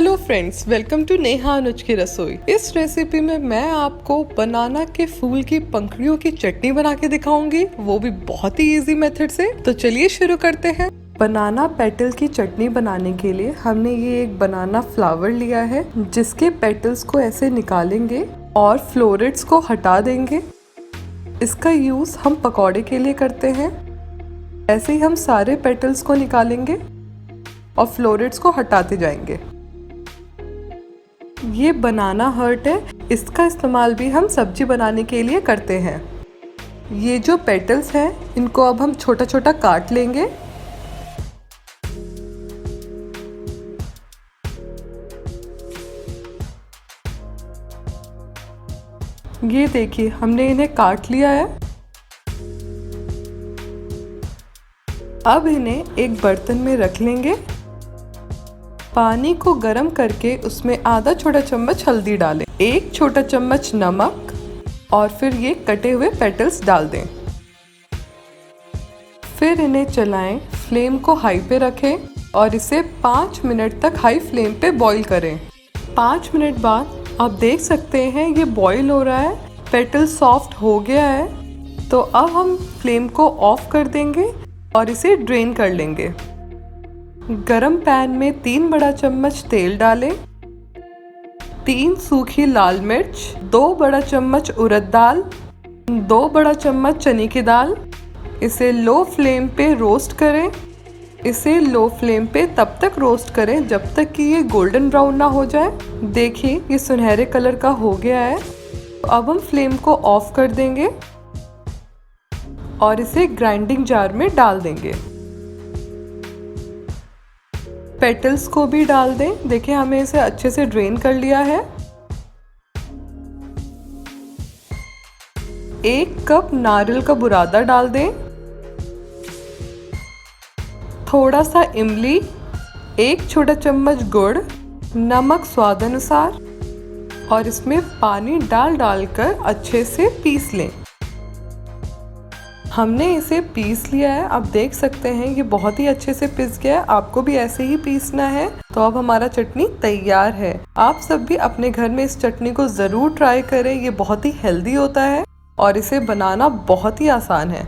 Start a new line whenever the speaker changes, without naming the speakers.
Hello friends, welcome to Neha Anuj की रसोई। इस रेसिपी में मैं आपको बनाना के फूल की पंखुड़ियों की चटनी बना के दिखाऊंगी, वो भी बहुत ही इजी मेथड से। तो चलिए शुरू करते हैं। बनाना पेटल की चटनी बनाने के लिए हमने ये एक बनाना फ्लावर लिया है, जिसके पेटल्स को ऐसे निकालेंगे और फ्लोरेट्स को हटा देंगे। इसका यूज हम पकौड़े के लिए करते हैं। ऐसे ही हम सारे पेटल्स को निकालेंगे और फ्लोरेट्स को हटाते जाएंगे। ये बनाना हर्ट है, इसका इस्तेमाल भी हम सब्जी बनाने के लिए करते हैं। ये जो पेटल्स हैं, इनको अब हम छोटा छोटा काट लेंगे। ये देखिए, हमने इन्हें काट लिया है। अब इन्हें एक बर्तन में रख लेंगे। पानी को गर्म करके उसमें आधा छोटा चम्मच हल्दी डालें, 1 छोटा चम्मच नमक और फिर ये कटे हुए पेटल्स डाल दें। फिर इन्हें चलाएं, फ्लेम को हाई पे रखें और इसे 5 मिनट तक हाई फ्लेम पे बॉईल करें। 5 मिनट बाद आप देख सकते हैं ये बॉईल हो रहा है, पेटल सॉफ्ट हो गया है। तो अब हम फ्लेम को ऑफ कर देंगे और इसे ड्रेन कर लेंगे। गरम पैन में 3 बड़ा चम्मच तेल डालें, 3 सूखी लाल मिर्च, 2 बड़ा चम्मच उड़द दाल, 2 बड़ा चम्मच चने की दाल। इसे लो फ्लेम पे रोस्ट करें। इसे लो फ्लेम पे तब तक रोस्ट करें जब तक कि ये गोल्डन ब्राउन ना हो जाए। देखिए, ये सुनहरे कलर का हो गया है। तो अब हम फ्लेम को ऑफ कर देंगे और इसे ग्राइंडिंग जार में डाल देंगे। पेटल्स को भी डाल दें। देखिए, हमें इसे अच्छे से ड्रेन कर लिया है। 1 कप नारियल का बुरादा डाल दें, थोड़ा सा इमली, 1 छोटा चम्मच गुड़, नमक स्वाद अनुसार और इसमें पानी डालकर अच्छे से पीस लें। हमने इसे पीस लिया है। आप देख सकते हैं ये बहुत ही अच्छे से पिस गया है। आपको भी ऐसे ही पीसना है। तो अब हमारा चटनी तैयार है। आप सब भी अपने घर में इस चटनी को ज़रूर ट्राई करें। ये बहुत ही हेल्दी होता है और इसे बनाना बहुत ही आसान है।